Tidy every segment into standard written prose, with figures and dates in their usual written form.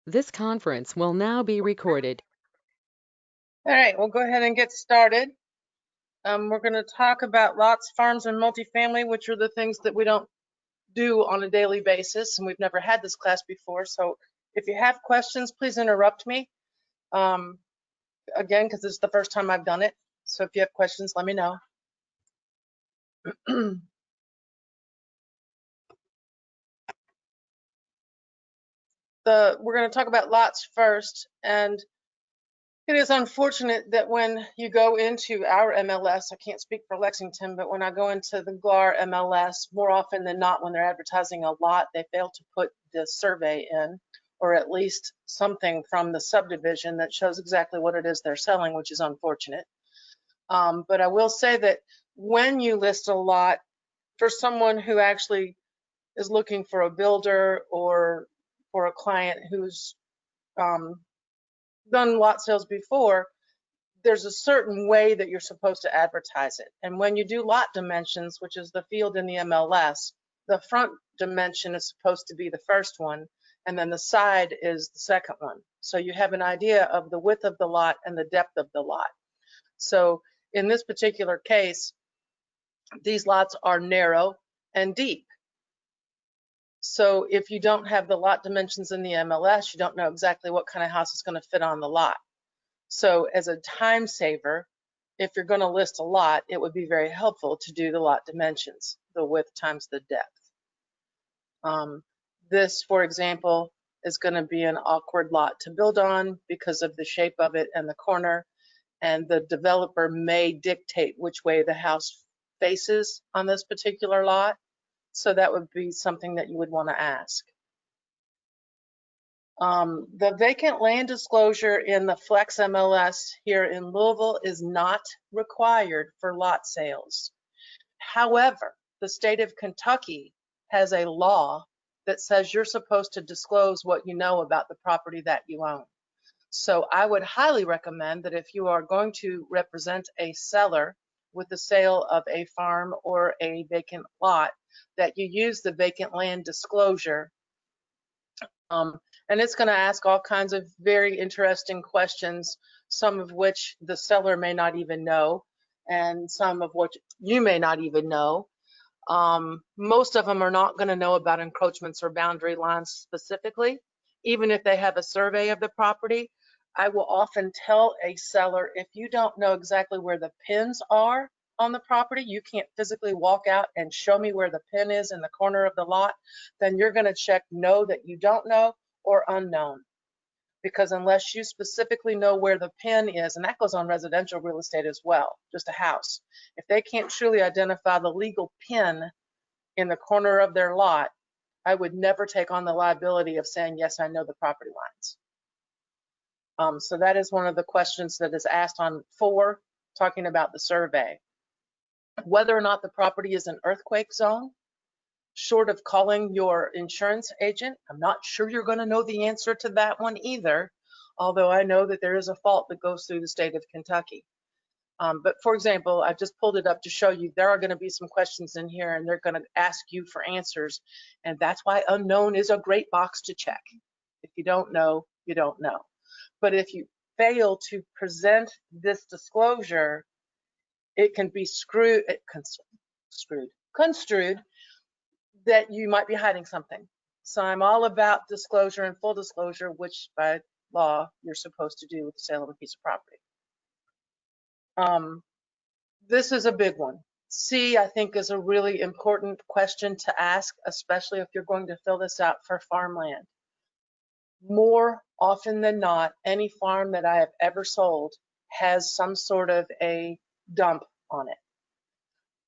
This conference will now be recorded. All right, we'll go ahead and get started. We're going to talk about lots, farms, and multifamily, which are the things that we don't do on a daily basis, and we've never had this class before. So if you have questions, please interrupt me. Again, because this is the first time I've done it. So if you have questions, let me know. We're going to talk about lots first, and it is unfortunate that when you go into our MLS, I can't speak for Lexington, but when I go into the GLAR MLS, more often than not, when they're advertising a lot, they fail to put the survey in, or at least something from the subdivision that shows exactly what it is they're selling, which is unfortunate. But I will say that when you list a lot, for someone who actually is looking for a builder or for a client who's done lot sales before, there's a certain way that you're supposed to advertise it. And when you do lot dimensions, which is the field in the MLS, the front dimension is supposed to be the first one, and then the side is the second one. So you have an idea of the width of the lot and the depth of the lot. So in this particular case, these lots are narrow and deep. So if you don't have the lot dimensions in the MLS, you don't know exactly what kind of house is going to fit on the lot. So as a time saver, if you're going to list a lot, it would be very helpful to do the lot dimensions, the width times the depth. This, for example, is going to be an awkward lot to build on because of the shape of it and the corner, and the developer may dictate which way the house faces on this particular lot. So that would be something that you would want to ask. The vacant land disclosure in the Flex MLS here in Louisville is not required for lot sales. However, the state of Kentucky has a law that says you're supposed to disclose what you know about the property that you own. So I would highly recommend that if you are going to represent a seller with the sale of a farm or a vacant lot, that you use the vacant land disclosure. And it's going to ask all kinds of very interesting questions, some of which the seller may not even know, and some of which you may not even know. Most of them are not going to know about encroachments or boundary lines specifically, even if they have a survey of the property. I will often tell a seller, if you don't know exactly where the pins are on the property, you can't physically walk out and show me where the pin is in the corner of the lot, then you're going to check no that you don't know or unknown. Because unless you specifically know where the pin is, and that goes on residential real estate as well, just a house, if they can't truly identify the legal pin in the corner of their lot, I would never take on the liability of saying, yes, I know the property lines. So that is one of the questions that is asked on 4, talking about the survey. Whether or not the property is an earthquake zone, short of calling your insurance agent, I'm not sure you're going to know the answer to that one either, although I know that there is a fault that goes through the state of Kentucky. But for example, I've just pulled it up to show you there are going to be some questions in here, and they're going to ask you for answers, and that's why unknown is a great box to check. If you don't know, you don't know. But if you fail to present this disclosure, it can be construed that you might be hiding something. So I'm all about disclosure and full disclosure, which by law you're supposed to do with the sale of a piece of property. This is a big one. C, I think, is a really important question to ask, especially if you're going to fill this out for farmland. More often than not, any farm that I have ever sold has some sort of a dump on it.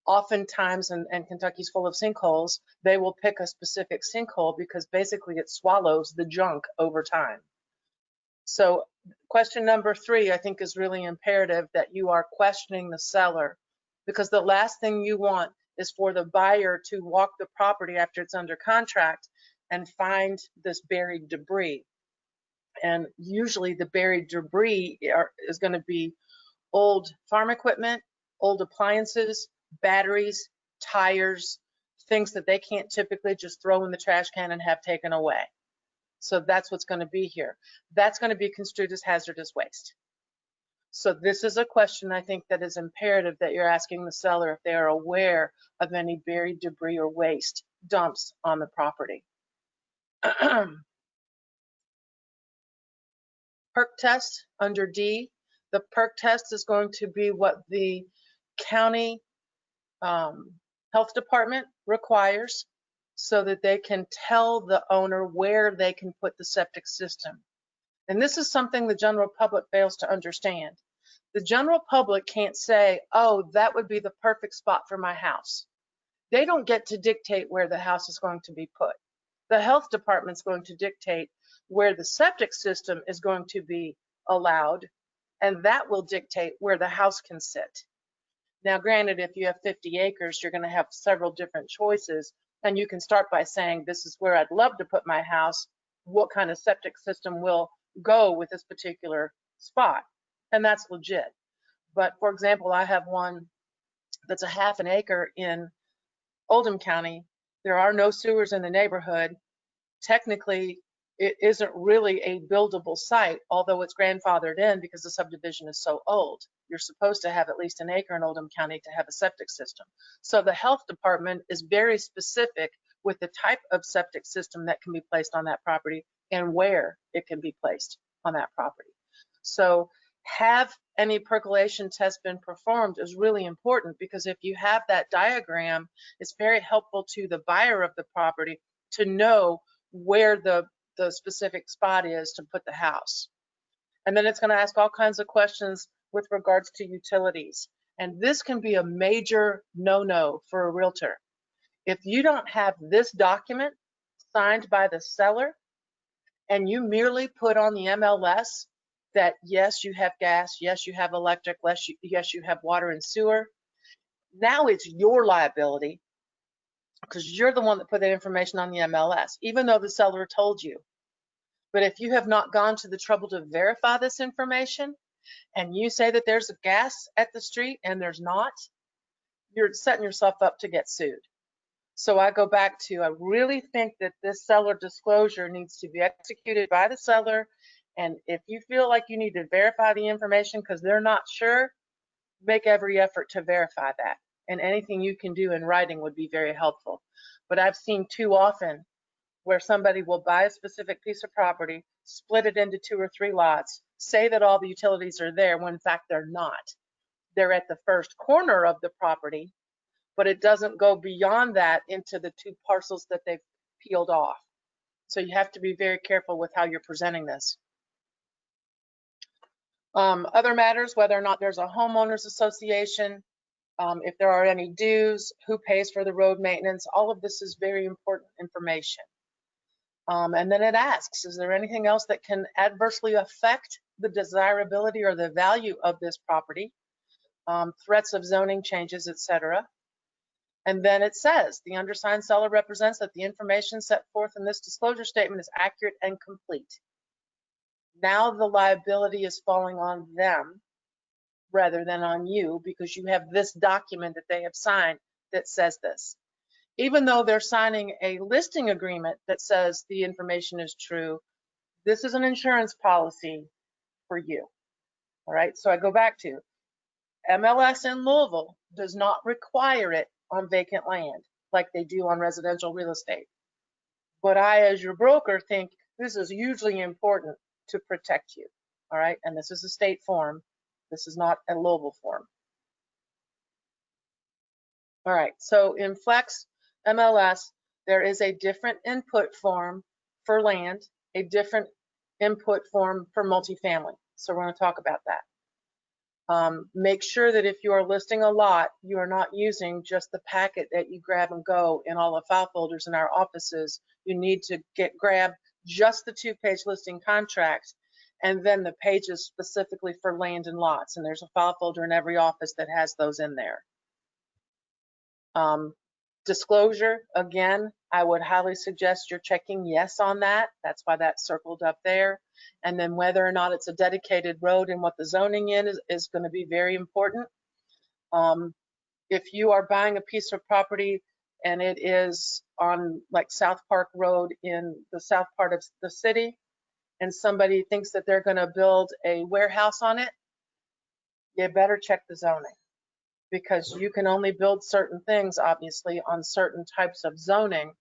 Oftentimes, and Kentucky's full of sinkholes, they will pick a specific sinkhole because basically it swallows the junk over time. So question number 3, I think, is really imperative, that you are questioning the seller, because the last thing you want is for the buyer to walk the property after it's under contract and find this buried debris. And usually the buried debris is going to be old farm equipment, old appliances, batteries, tires, things that they can't typically just throw in the trash can and have taken away. So that's what's going to be here. That's going to be construed as hazardous waste. So this is a question I think that is imperative that you're asking the seller if they are aware of any buried debris or waste dumps on the property. Perk test under D. The perk test is going to be what the county health department requires so that they can tell the owner where they can put the septic system. And this is something the general public fails to understand. The general public can't say, oh, that would be the perfect spot for my house. They don't get to dictate where the house is going to be put. The health department's going to dictate where the septic system is going to be allowed, and that will dictate where the house can sit. Now, granted, if you have 50 acres, you're going to have several different choices, and you can start by saying, this is where I'd love to put my house. What kind of septic system will go with this particular spot? And that's legit. But for example, I have one that's a half an acre in Oldham County. There are no sewers in the neighborhood. Technically, it isn't really a buildable site, although it's grandfathered in because the subdivision is so old. You're supposed to have at least an acre in Oldham County to have a septic system. So the health department is very specific with the type of septic system that can be placed on that property and where it can be placed on that property. So have any percolation test been performed is really important, because if you have that diagram, it's very helpful to the buyer of the property to know where the specific spot is to put the house. And then it's going to ask all kinds of questions with regards to utilities. And this can be a major no-no for a realtor. If you don't have this document signed by the seller and you merely put on the MLS that yes, you have gas, yes, you have electric, yes, you have water and sewer, now it's your liability because you're the one that put that information on the MLS, even though the seller told you. But if you have not gone to the trouble to verify this information and you say that there's a gas at the street and there's not, you're setting yourself up to get sued. So I go back to, I really think that this seller disclosure needs to be executed by the seller. And if you feel like you need to verify the information because they're not sure, make every effort to verify that. And anything you can do in writing would be very helpful. But I've seen too often where somebody will buy a specific piece of property, split it into 2 or 3 lots, say that all the utilities are there when in fact they're not. They're at the first corner of the property, but it doesn't go beyond that into the 2 parcels that they've peeled off. So you have to be very careful with how you're presenting this. Other matters, whether or not there's a homeowners association, if there are any dues, who pays for the road maintenance, all of this is very important information. And then it asks, is there anything else that can adversely affect the desirability or the value of this property? Threats of zoning changes, etc. And then it says, the undersigned seller represents that the information set forth in this disclosure statement is accurate and complete. Now the liability is falling on them rather than on you, because you have this document that they have signed that says this. Even though they're signing a listing agreement that says the information is true, this is an insurance policy for you. All right, so I go back to MLS in Louisville does not require it on vacant land like they do on residential real estate. But I, as your broker, think this is hugely important to protect you. All right, and this is a state form. This is not a Louisville form. All right, so in Flex MLS, there is a different input form for land, a different input form for multifamily. So we're going to talk about that. Make sure that if you are listing a lot, you are not using just the packet that you grab and go in all the file folders in our offices. You need to grab just the 2-page listing contract and then the pages specifically for land and lots. And there's a file folder in every office that has those in there. Disclosure, again, I would highly suggest you're checking yes on that. That's why that's circled up there. And then whether or not it's a dedicated road and what the zoning is going to be very important. If you are buying a piece of property and it is on like South Park Road in the south part of the city, and somebody thinks that they're going to build a warehouse on it, you better check the zoning, because you can only build certain things, obviously, on certain types of zoning.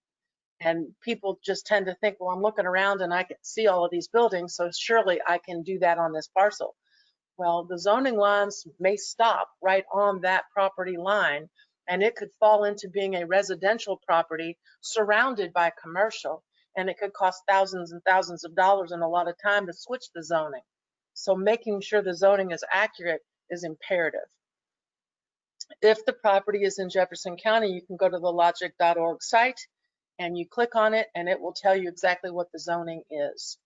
And people just tend to think, well, I'm looking around and I can see all of these buildings, so surely I can do that on this parcel. Well, the zoning lines may stop right on that property line, and it could fall into being a residential property surrounded by commercial, and it could cost thousands and thousands of dollars and a lot of time to switch the zoning. So making sure the zoning is accurate is imperative. If the property is in Jefferson County, you can go to the logic.org site and you click on it, and it will tell you exactly what the zoning is.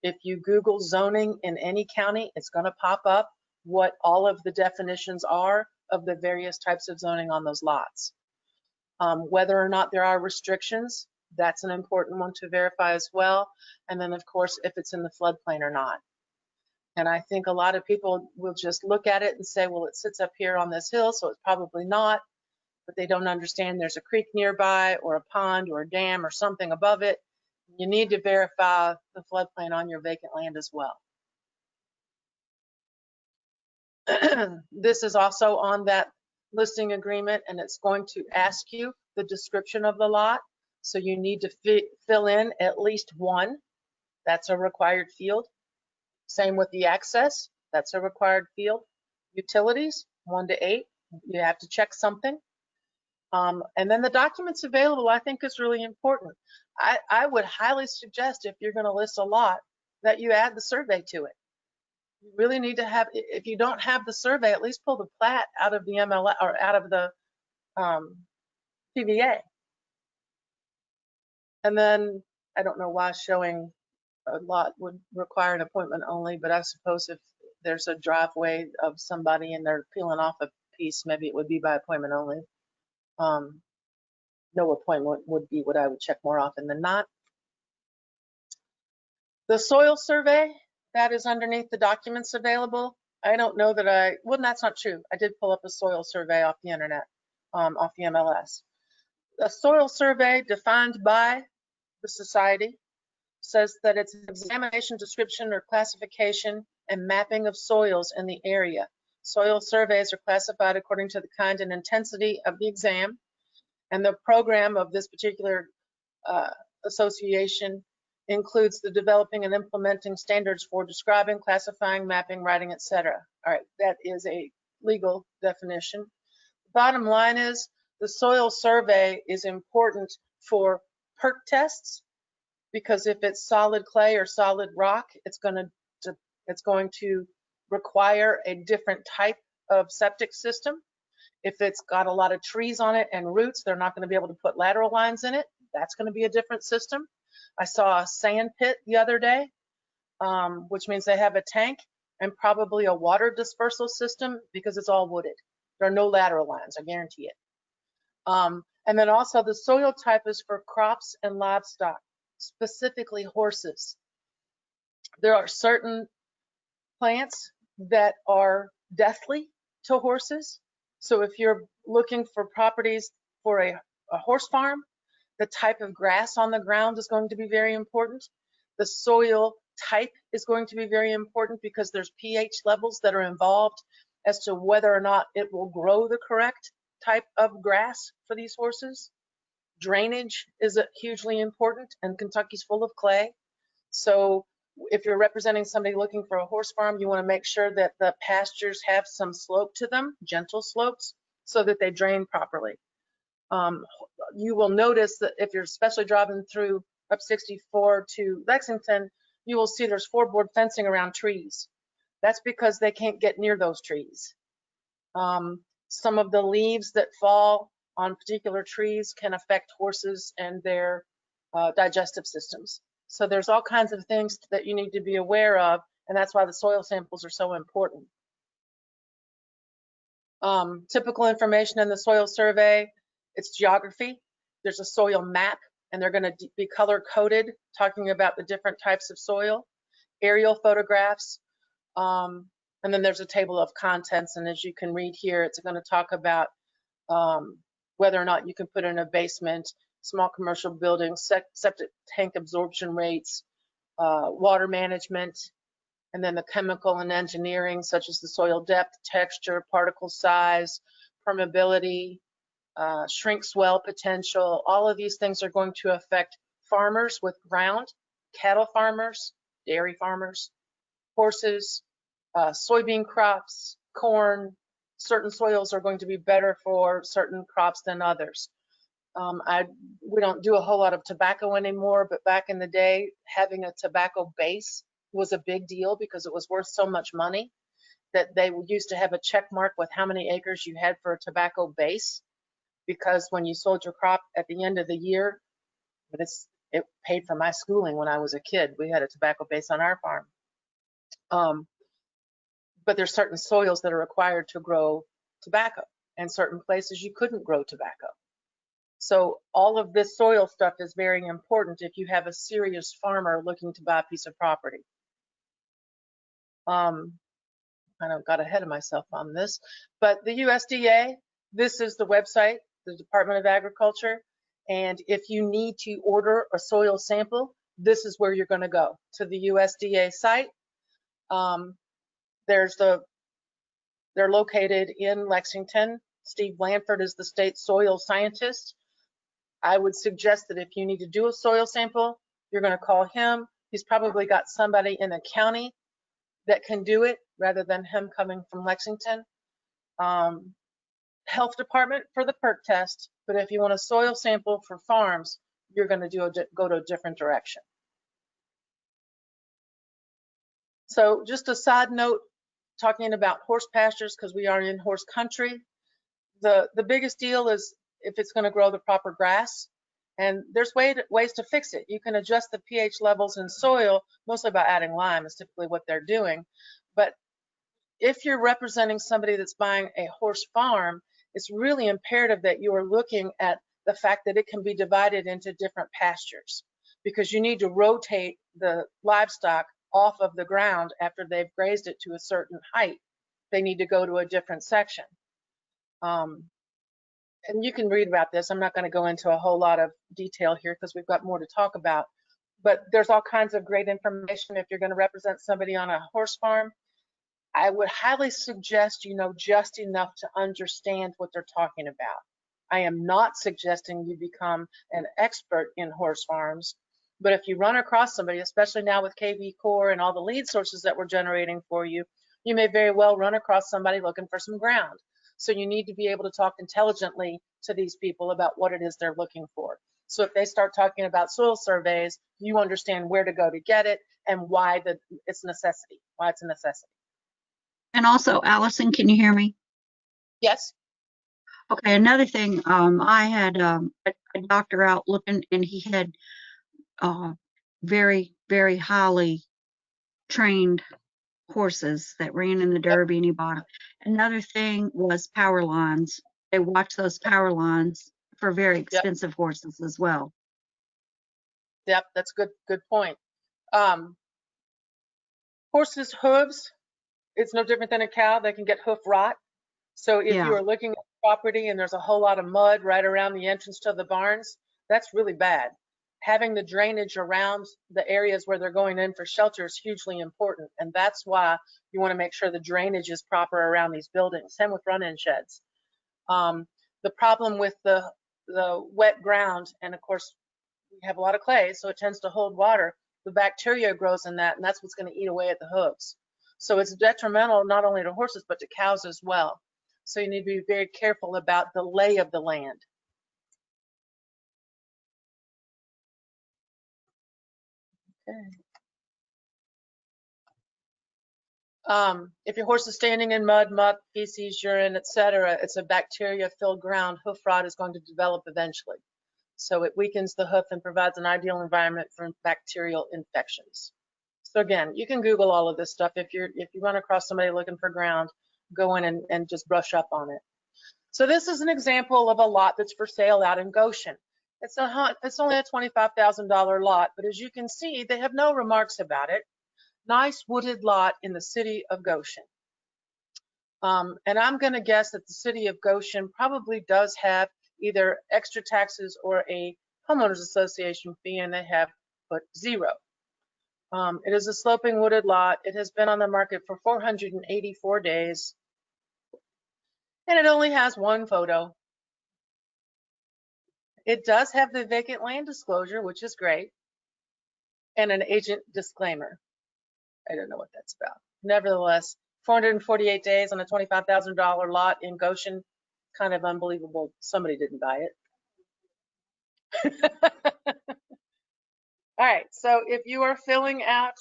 If you Google zoning in any county, it's going to pop up what all of the definitions are of the various types of zoning on those lots. Whether or not there are restrictions, that's an important one to verify as well. And then, of course, if it's in the floodplain or not. And I think a lot of people will just look at it and say, well, it sits up here on this hill, so it's probably not. But they don't understand there's a creek nearby or a pond or a dam or something above it. You need to verify the floodplain on your vacant land as well. This is also on that listing agreement, and it's going to ask you the description of the lot. So you need to fill in at least one. That's a required field. Same with the access. That's a required field. Utilities, 1 to 8. You have to check something. And then the documents available, I think, is really important. I would highly suggest, if you're going to list a lot, that you add the survey to it. You really need to have, if you don't have the survey, at least pull the plat out of the MLS or out of the PVA. And then I don't know why showing a lot would require an appointment only, but I suppose if there's a driveway of somebody and they're peeling off a piece, maybe it would be by appointment only. No appointment would be what I would check more often than not. The soil survey, that is underneath the documents available. I don't know that well, that's not true. I did pull up a soil survey off the internet, off the MLS. A soil survey defined by the society says that it's an examination, description, or classification and mapping of soils in the area. Soil surveys are classified according to the kind and intensity of the exam, and the program of this particular association includes the developing and implementing standards for describing, classifying, mapping, writing, etc. All right, that is a legal definition. Bottom line is the soil survey is important for perk tests, because if it's solid clay or solid rock, it's going to require a different type of septic system. If it's got a lot of trees on it and roots, they're not going to be able to put lateral lines in it. That's going to be a different system. I saw a sand pit the other day, which means they have a tank and probably a water dispersal system, because it's all wooded. There are no lateral lines, I guarantee it. And then also the soil type is for crops and livestock, specifically horses. There are certain plants that are deathly to horses. So if you're looking for properties for a horse farm, the type of grass on the ground is going to be very important. The soil type is going to be very important, because there's pH levels that are involved as to whether or not it will grow the correct type of grass for these horses. Drainage is hugely important, and Kentucky's full of clay. So if you're representing somebody looking for a horse farm, you want to make sure that the pastures have some slope to them, gentle slopes, so that they drain properly. You will notice that if you're especially driving through up 64 to Lexington, you will see there's 4-board fencing around trees. That's because they can't get near those trees. Some of the leaves that fall on particular trees can affect horses and their digestive systems. So there's all kinds of things that you need to be aware of, and that's why the soil samples are so important. Typical information in the soil survey, it's geography. There's a soil map, and they're going to be color coded, talking about the different types of soil. Aerial photographs, and then there's a table of contents, and as you can read here, it's going to talk about whether or not you can put in a basement, small commercial buildings, septic tank absorption rates, water management, and then the chemical and engineering, such as the soil depth, texture, particle size, permeability, shrink swell potential. All of these things are going to affect farmers with ground, cattle farmers, dairy farmers, horses, soybean crops, corn. Certain soils are going to be better for certain crops than others. We don't do a whole lot of tobacco anymore, but back in the day, having a tobacco base was a big deal because it was worth so much money that they used to have a check mark with how many acres you had for a tobacco base, because when you sold your crop at the end of the year, it paid for my schooling when I was a kid. We had a tobacco base on our farm. But there's certain soils that are required to grow tobacco, and certain places you couldn't grow tobacco. So all of this soil stuff is very important if you have a serious farmer looking to buy a piece of property. Kind of got ahead of myself on this, but the USDA, this is the website, the Department of Agriculture, and if you need to order a soil sample, this is where you're going to go, to the USDA site. They're located in Lexington. Steve Blanford is the state soil scientist. I would suggest that if you need to do a soil sample, you're going to call him. He's probably got somebody in the county that can do it rather than him coming from Lexington. Health department for the perk test, but if you want a soil sample for farms, you're going to go to a different direction. So just a side note, talking about horse pastures, because we are in horse country, the biggest deal is if it's going to grow the proper grass, and there's ways to fix it. You can adjust the pH levels in soil, mostly by adding lime is typically what they're doing. But if you're representing somebody that's buying a horse farm, it's really imperative that you are looking at the fact that it can be divided into different pastures, because you need to rotate the livestock off of the ground after they've grazed it to a certain height. They need to go to a different section. And you can read about this. I'm not going to go into a whole lot of detail here because we've got more to talk about. But there's all kinds of great information if you're going to represent somebody on a horse farm. I would highly suggest you know just enough to understand what they're talking about. I am not suggesting you become an expert in horse farms, but if you run across somebody, especially now with KV Core and all the lead sources that we're generating for you, you may very well run across somebody looking for some ground. So you need to be able to talk intelligently to these people about what it is they're looking for. So if they start talking about soil surveys, you understand where to go to get it and why it's a necessity. And also, Allison, can you hear me? Yes. Okay, another thing, I had a doctor out looking, and he had very, very highly trained horses that ran in the Derby, and he bought them. Another thing was power lines. They watch those power lines for very expensive horses as well. Yep, that's good point. Horses' hooves, it's no different than a cow. They can get hoof rot. So if you are looking at property and there's a whole lot of mud right around the entrance to the barns, that's really bad. Having the drainage around the areas where they're going in for shelter is hugely important. And that's why you want to make sure the drainage is proper around these buildings. Same with run-in sheds. The problem with the wet ground, and of course, we have a lot of clay, so it tends to hold water. The bacteria grows in that, and that's what's going to eat away at the hooves. So it's detrimental not only to horses, but to cows as well. So you need to be very careful about the lay of the land. Okay. If your horse is standing in mud, muck, feces, urine, etc., it's a bacteria-filled ground. Hoof rot is going to develop eventually. So it weakens the hoof and provides an ideal environment for bacterial infections. So again, you can Google all of this stuff. If you run across somebody looking for ground, go in and just brush up on it. So this is an example of a lot that's for sale out in Goshen. It's only a $25,000 lot, but as you can see, they have no remarks about it. Nice wooded lot in the city of Goshen. And I'm going to guess that the city of Goshen probably does have either extra taxes or a homeowners association fee, and they have put 0. It is a sloping wooded lot. It has been on the market for 484 days, and it only has 1 photo. It does have the vacant land disclosure, which is great, and an agent disclaimer. I don't know what that's about. Nevertheless, 448 days on a $25,000 lot in Goshen, kind of unbelievable. Somebody didn't buy it. All right, so if you are filling out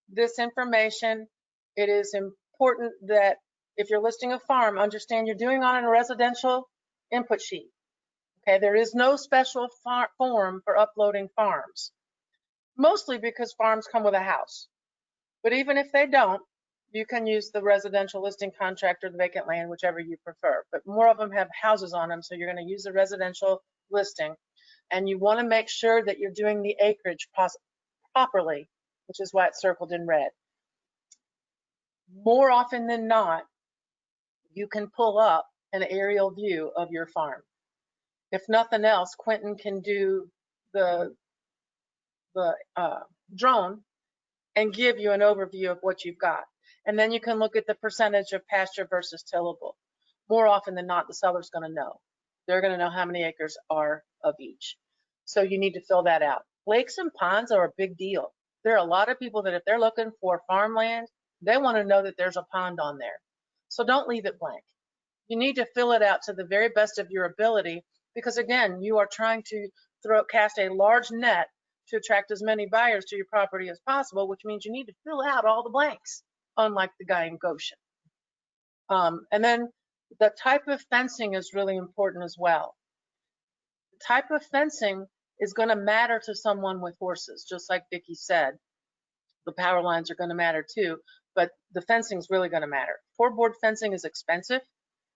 this information, it is important that if you're listing a farm, understand you're doing on a residential input sheet. Okay, there is no special form for uploading farms, mostly because farms come with a house. But even if they don't, you can use the residential listing contract or the vacant land, whichever you prefer. But more of them have houses on them, so you're going to use the residential listing. And you want to make sure that you're doing the acreage properly, which is why it's circled in red. More often than not, you can pull up an aerial view of your farm. If nothing else, Quentin can do the drone and give you an overview of what you've got. And then you can look at the percentage of pasture versus tillable. More often than not, the seller's going to know. They're going to know how many acres are of each. So you need to fill that out. Lakes and ponds are a big deal. There are a lot of people that if they're looking for farmland, they want to know that there's a pond on there. So don't leave it blank. You need to fill it out to the very best of your ability, because again, you are trying to cast a large net to attract as many buyers to your property as possible, which means you need to fill out all the blanks, unlike the guy in Goshen. And then the type of fencing is really important as well. The type of fencing is going to matter to someone with horses, just like Vicki said. The power lines are going to matter too, but the fencing is really going to matter. 4-board fencing is expensive.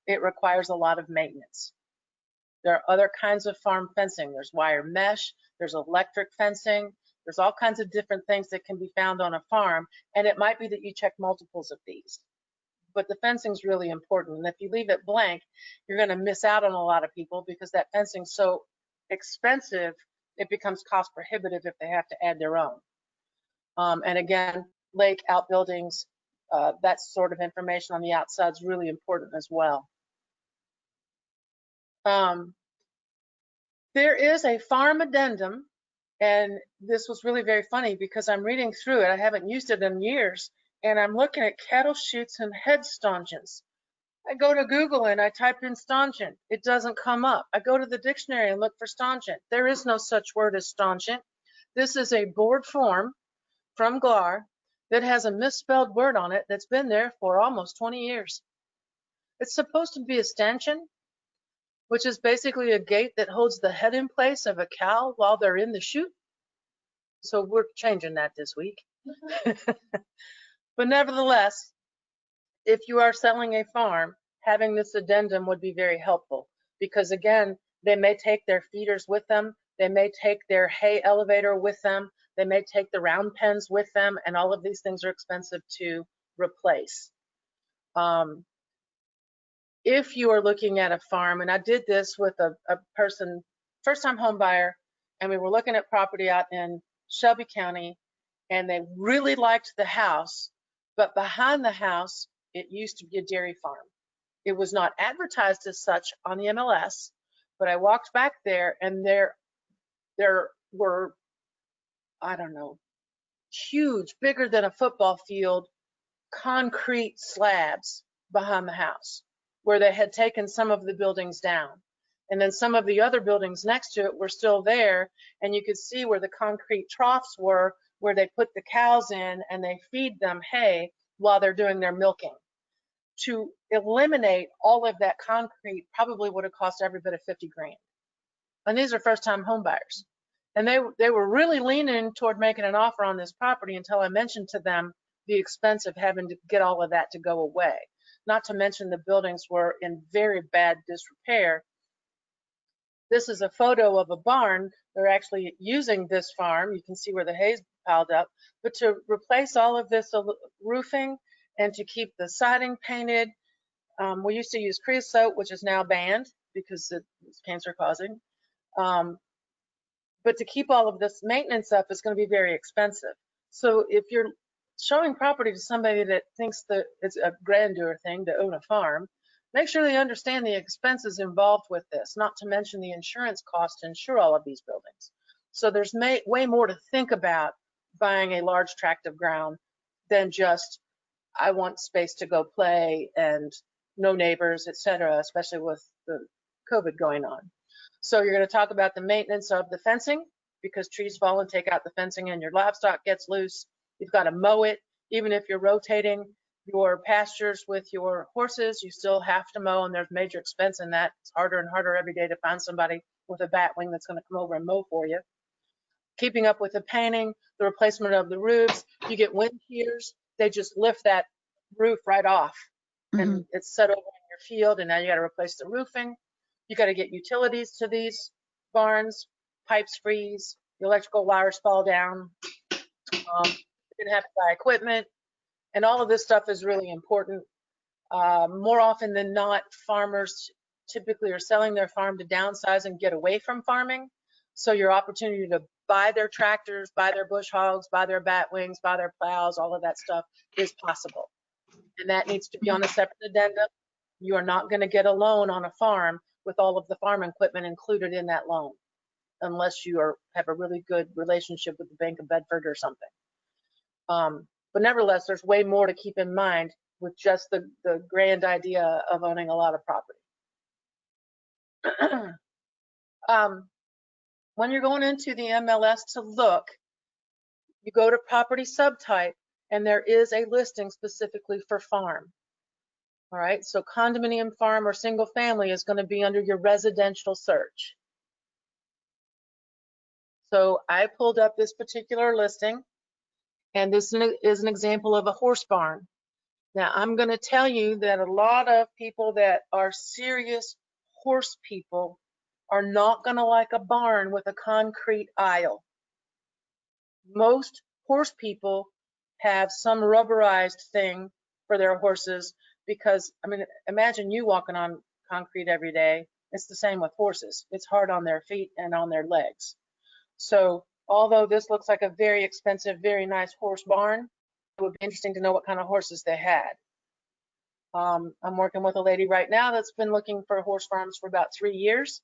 It requires a lot of maintenance. There are other kinds of farm fencing. There's wire mesh, there's electric fencing, there's all kinds of different things that can be found on a farm, and it might be that you check multiples of these. But the fencing is really important, and if you leave it blank, you're going to miss out on a lot of people because that fencing's so expensive, it becomes cost prohibitive if they have to add their own. And again, lake outbuildings, that sort of information on the outside is really important as well. There is a farm addendum, and this was really very funny because I'm reading through it. I haven't used it in years, and I'm looking at cattle chutes and head stanchions. I go to Google and I type in stanchion. It doesn't come up. I go to the dictionary and look for stanchion. There is no such word as stanchion. This is a board form from GLAR that has a misspelled word on it that's been there for almost 20 years. It's supposed to be a stanchion, which is basically a gate that holds the head in place of a cow while they're in the chute. So we're changing that this week. But nevertheless, if you are selling a farm, having this addendum would be very helpful, because again, they may take their feeders with them, they may take their hay elevator with them, they may take the round pens with them, and all of these things are expensive to replace. If you are looking at a farm, and I did this with a person, first-time home buyer, and we were looking at property out in Shelby County, and they really liked the house, but behind the house, it used to be a dairy farm. It was not advertised as such on the MLS, but I walked back there, and there were, I don't know, huge, bigger than a football field, concrete slabs behind the house, where they had taken some of the buildings down. And then some of the other buildings next to it were still there, and you could see where the concrete troughs were, where they put the cows in and they feed them hay while they're doing their milking. To eliminate all of that concrete probably would have cost every bit of 50 grand. And these are first-time home buyers. And they were really leaning toward making an offer on this property until I mentioned to them the expense of having to get all of that to go away. Not to mention the buildings were in very bad disrepair. This is a photo of a barn. They're actually using this farm. You can see where the hay's piled up. But to replace all of this roofing and to keep the siding painted, we used to use creosote, which is now banned. because it's cancer causing. But to keep all of this maintenance up is going to be very expensive. So if you're showing property to somebody that thinks that it's a grandeur thing to own a farm, make sure they understand the expenses involved with this, not to mention the insurance cost to insure all of these buildings. So there's way more to think about buying a large tract of ground than just, I want space to go play and no neighbors, et cetera, especially with the COVID going on. So you're going to talk about the maintenance of the fencing, because trees fall and take out the fencing and your livestock gets loose. You've got to mow it. Even if you're rotating your pastures with your horses, you still have to mow, and there's major expense in that. It's harder and harder every day to find somebody with a bat wing that's going to come over and mow for you. Keeping up with the painting, the replacement of the roofs. You get wind shears, they just lift that roof right off, and it's set over in your field, and now you got to replace the roofing. You got to get utilities to these barns. Pipes freeze, the electrical wires fall down. You're gonna have to buy equipment, and all of this stuff is really important. More often than not, farmers typically are selling their farm to downsize and get away from farming. So your opportunity to buy their tractors, buy their bush hogs, buy their bat wings, buy their plows, all of that stuff is possible. And that needs to be on a separate addendum. You are not going to get a loan on a farm with all of the farm equipment included in that loan, unless you have a really good relationship with the Bank of Bedford or something. But nevertheless, there's way more to keep in mind with just the grand idea of owning a lot of property. When you're going into the MLS to look, you go to property subtype, and there is a listing specifically for farm. All right, so condominium, farm, or single family is going to be under your residential search. So I pulled up this particular listing, and this is an example of a horse barn. Now, I'm going to tell you that a lot of people that are serious horse people are not going to like a barn with a concrete aisle. Most horse people have some rubberized thing for their horses, because, I mean, imagine you walking on concrete every day. It's the same with horses. It's hard on their feet and on their legs. So although this looks like a very expensive, very nice horse barn, it would be interesting to know what kind of horses they had. I'm working with a lady right now that's been looking for horse farms for about 3 years,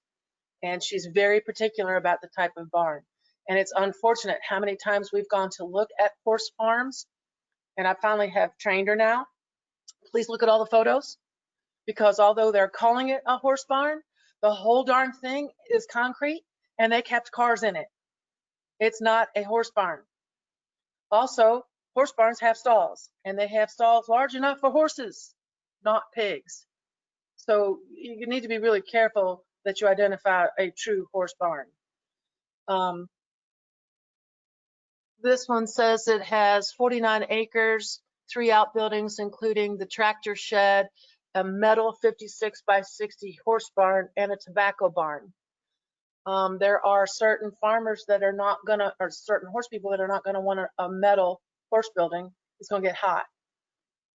and she's very particular about the type of barn. And it's unfortunate how many times we've gone to look at horse farms, and I finally have trained her now. Please look at all the photos, because although they're calling it a horse barn, the whole darn thing is concrete, and they kept cars in it. It's not a horse barn. Also, horse barns have stalls, and they have stalls large enough for horses, not pigs. So you need to be really careful that you identify a true horse barn. This one says it has 49 acres, 3 outbuildings, including the tractor shed, a metal 56 by 60 horse barn, and a tobacco barn. There are certain farmers that are not gonna, or certain horse people that are not gonna want a metal horse building. It's gonna get hot.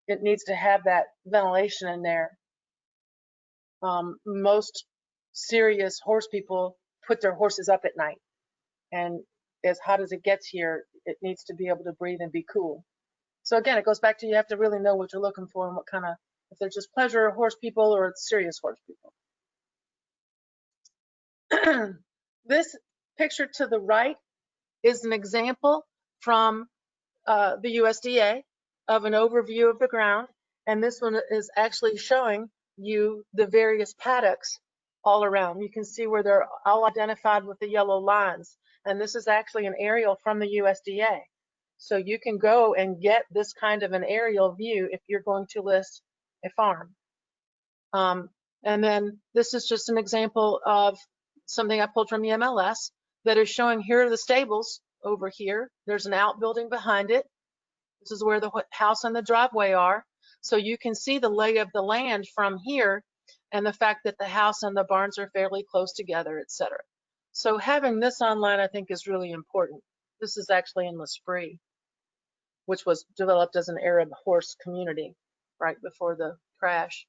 It needs to have that ventilation in there. Most serious horse people put their horses up at night, and as hot as it gets here, it needs to be able to breathe and be cool. So again, it goes back to, you have to really know what you're looking for and what kind of, if they're just pleasure horse people or it's serious horse people. This picture to the right is an example from the USDA of an overview of the ground, and this one is actually showing you the various paddocks all around. You can see where they're all identified with the yellow lines, and this is actually an aerial from the USDA. So you can go and get this kind of an aerial view if you're going to list a farm. And then this is just an example of something I pulled from the MLS that is showing, here are the stables over here. There's an outbuilding behind it. This is where the house and the driveway are. So you can see the lay of the land from here, and the fact that the house and the barns are fairly close together, etc. So having this online, I think, is really important. This is actually in L'Esprit, which was developed as an Arab horse community right before the crash.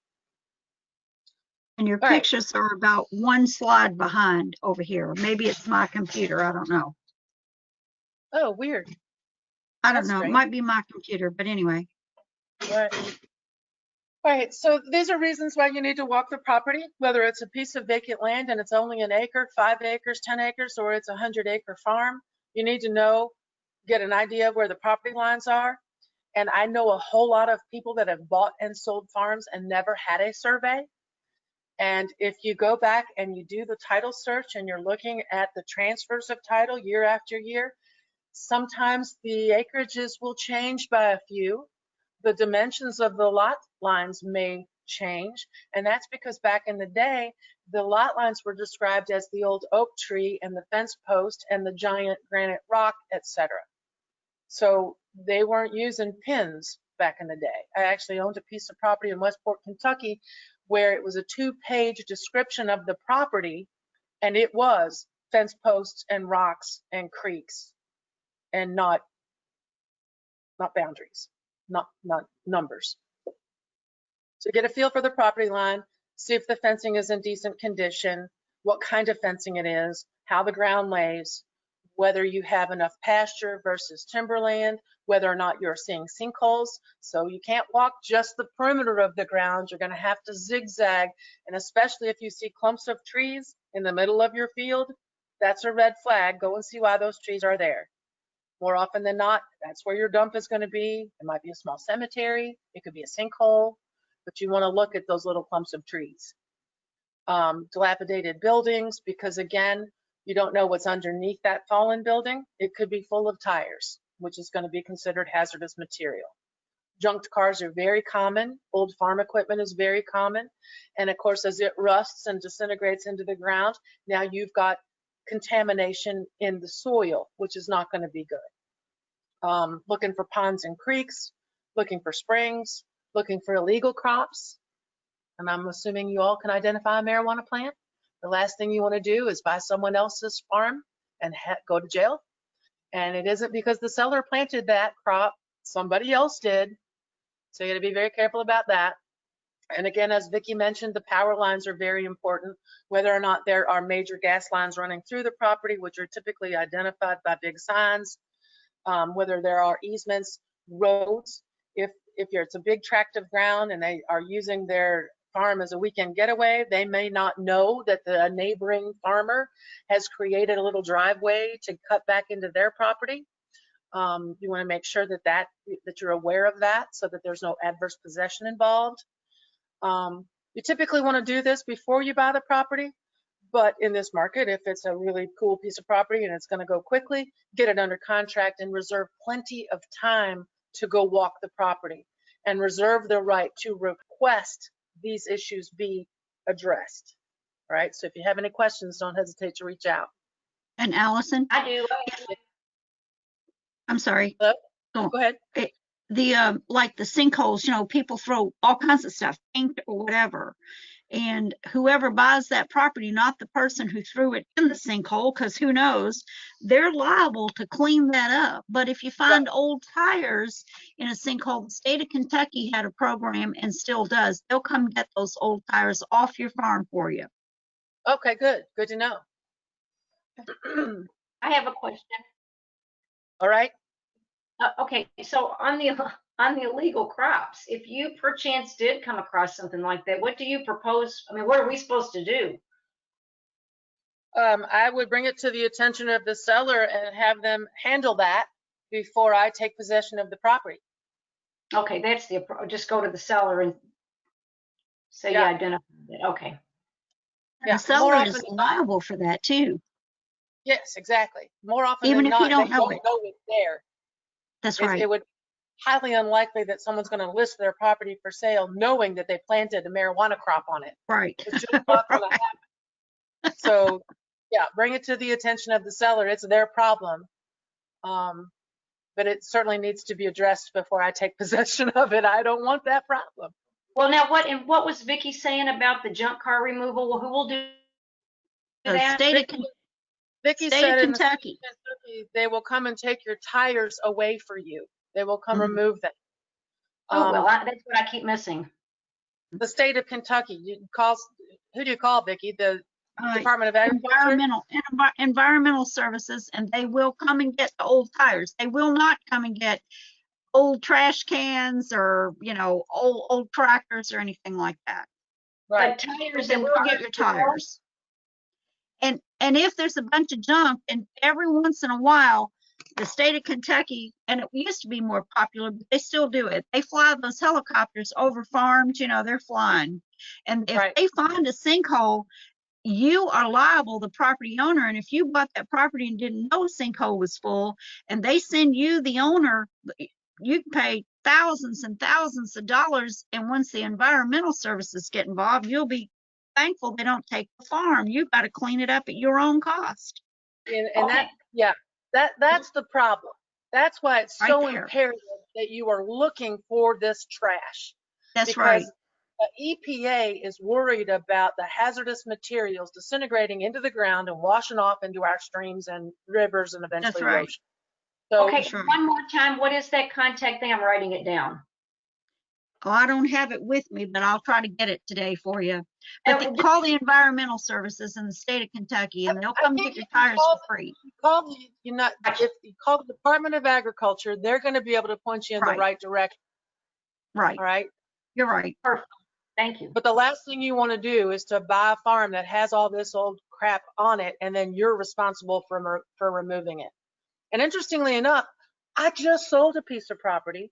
And your All right. pictures are about one slide behind over here. Maybe it's my computer. I don't know. Oh, weird. I don't That's know. It strange. might be my computer, but anyway. All right. All right, so these are reasons why you need to walk the property, whether it's a piece of vacant land and it's only an acre, 5 acres, 10 acres, or it's a 100-acre farm. You need to know, get an idea of where the property lines are. And I know a whole lot of people that have bought and sold farms and never had a survey. And if you go back and you do the title search and you're looking at the transfers of title year after year, sometimes the acreages will change by a few. The dimensions of the lot lines may change, and that's because back in the day, the lot lines were described as the old oak tree and the fence post and the giant granite rock, etc. So they weren't using pins back in the day. I actually owned a piece of property in Westport, Kentucky, where it was a 2-page description of the property, and it was fence posts and rocks and creeks and not boundaries, not numbers. So get a feel for the property line, see if the fencing is in decent condition, what kind of fencing it is, how the ground lays, whether you have enough pasture versus timberland, whether or not you're seeing sinkholes. So you can't walk just the perimeter of the ground. You're going to have to zigzag. And especially if you see clumps of trees in the middle of your field, that's a red flag. Go and see why those trees are there. More often than not, that's where your dump is going to be. It might be a small cemetery. It could be a sinkhole, but you want to look at those little clumps of trees. Dilapidated buildings, because again, you don't know what's underneath that fallen building. It could be full of tires, which is going to be considered hazardous material. Junked cars are very common. Old farm equipment is very common. And of course, as it rusts and disintegrates into the ground, now you've got contamination in the soil, which is not going to be good. Looking for ponds and creeks, looking for springs, looking for illegal crops. And I'm assuming you all can identify a marijuana plant. The last thing you want to do is buy someone else's farm and go to jail. And it isn't because the seller planted that crop, somebody else did. So you got to be very careful about that. And again, as Vicki mentioned, the power lines are very important, whether or not there are major gas lines running through the property, which are typically identified by big signs, whether there are easements, roads. If it's a big tract of ground and they are using their farm as a weekend getaway, they may not know that the neighboring farmer has created a little driveway to cut back into their property. You want to make sure that you're aware of that so that there's no adverse possession involved. You typically want to do this before you buy the property, but in this market, if it's a really cool piece of property and it's going to go quickly, get it under contract and reserve plenty of time to go walk the property and reserve the right to request these issues be addressed. All right, so if you have any questions, don't hesitate to reach out. And Allison, I do. I'm sorry. Hello? Go Go ahead. like the sinkholes, people throw all kinds of stuff, paint or whatever. And whoever buys that property, not the person who threw it in the sinkhole, because who knows, they're liable to clean that up. But if you find old tires in a sinkhole, the state of Kentucky had a program and still does. They'll come get those old tires off your farm for you. Okay, good. Good to know. I have a question. All right. Okay, so on the illegal crops, if you perchance did come across something like that, what do you propose? I mean, what are we supposed to do? I would bring it to the attention of the seller and have them handle that before I take possession of the property. Okay, that's just go to the seller and say you identified it. Okay. And the seller is liable for that too. Yes, exactly. More often Even than if you not, don't they know don't it. know it's there. That's right. It would be highly unlikely that someone's going to list their property for sale knowing that they planted a marijuana crop on it. Right. It's just not going to happen. So, yeah, bring it to the attention of the seller. It's their problem. But it certainly needs to be addressed before I take possession of it. I don't want that problem. Well, now what was Vicki saying about the junk car removal? Well, who will do that? Vicki said in Kentucky, they will come and take your tires away for you. They will come remove them. Oh, well, that's what I keep missing. The state of Kentucky, who do you call, Vicki? The Uh, Department of Agriculture? environmental services, and they will come and get the old tires. They will not come and get old trash cans or, you know, old tractors or anything like that. Right. But tires They and will get your cars, tires. And if there's a bunch of junk, and every once in a while, the state of Kentucky, and it used to be more popular, but they still do it. They fly those helicopters over farms, you know, they're flying. And if Right. they find a sinkhole, you are liable, the property owner. And if you bought that property and didn't know a sinkhole was full, and they send you, the owner, you can pay thousands and thousands of dollars. And once the environmental services get involved, you'll be thankful they don't take the farm. You've got to clean it up at your own cost. And okay, that, yeah, that's the problem. That's why it's Right so there. imperative that you are looking for this trash, That's right. because the EPA is worried about the hazardous materials disintegrating into the ground and washing off into our streams and rivers and That's eventually the right. ocean. So okay, That's right. one more time, what is that contact thing? I'm writing it down. Oh, I don't have it with me, but I'll try to get it today for you. But And call the environmental services in the state of Kentucky, and they'll I come think get your if you tires call, for free. Gotcha. if you call the Department of Agriculture, they're going to be able to point you in the Right. right direction. Right. All right. You're right. Perfect. Thank you. But the last thing you want to do is to buy a farm that has all this old crap on it, and then you're responsible for removing it. And interestingly enough, I just sold a piece of property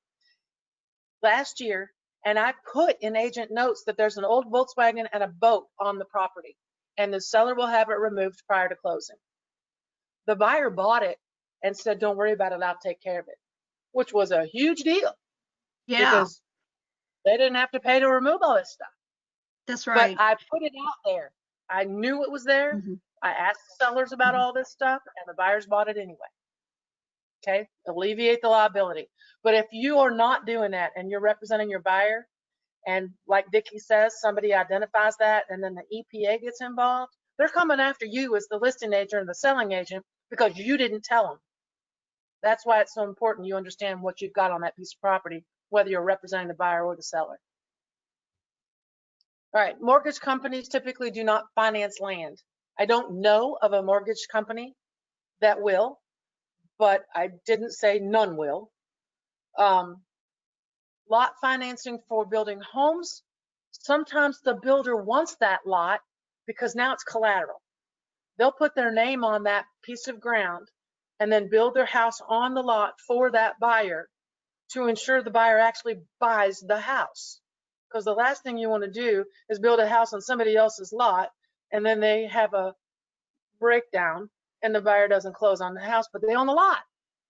last year, and I put in agent notes that there's an old Volkswagen and a boat on the property, and the seller will have it removed prior to closing. The buyer bought it and said, "Don't worry about it, I'll take care of it," which was a huge deal Yeah, because they didn't have to pay to remove all this stuff. that's But right. I put it out there. I knew it was there. Mhm. I asked the sellers about Mhm. all this stuff, and the buyers bought it anyway. Okay, alleviate the liability. But if you are not doing that and you're representing your buyer, and like Vicki says, somebody identifies that and then the EPA gets involved, they're coming after you as the listing agent or the selling agent because you didn't tell them. That's why it's so important you understand what you've got on that piece of property, whether you're representing the buyer or the seller. All right, mortgage companies typically do not finance land. I don't know of a mortgage company that will, but I didn't say none will. Lot financing for building homes. Sometimes the builder wants that lot because now it's collateral. They'll put their name on that piece of ground and then build their house on the lot for that buyer to ensure the buyer actually buys the house. Because the last thing you want to do is build a house on somebody else's lot and then they have a breakdown and the buyer doesn't close on the house, but they own the lot.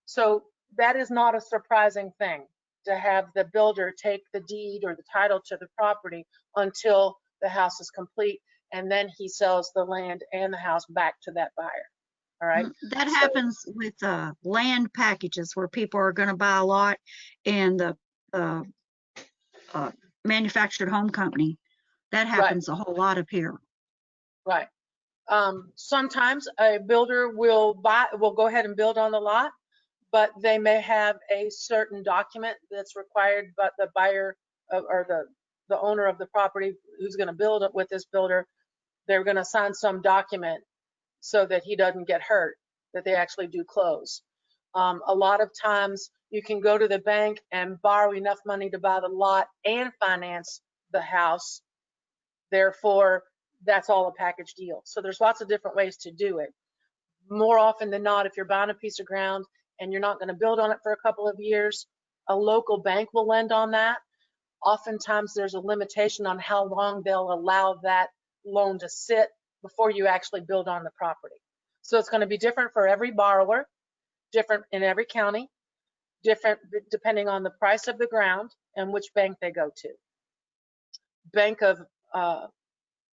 So that is not a surprising thing to have the builder take the deed or the title to the property until the house is complete, and then he sells the land and the house back to that buyer. All right. That So, happens with land packages where people are going to buy a lot, and the uh, manufactured home company. That right, happens a whole lot up here. right. Sometimes a builder will go ahead and build on the lot, but they may have a certain document that's required, but the buyer or the owner of the property who's going to build it with this builder, they're going to sign some document so that he doesn't get hurt, that they actually do close. A lot of times you can go to the bank and borrow enough money to buy the lot and finance the house. Therefore, that's all a package deal. So there's lots of different ways to do it. More often than not, if you're buying a piece of ground and you're not going to build on it for a couple of years, a local bank will lend on that. Oftentimes there's a limitation on how long they'll allow that loan to sit before you actually build on the property. So it's going to be different for every borrower, different in every county, different depending on the price of the ground and which bank they go to.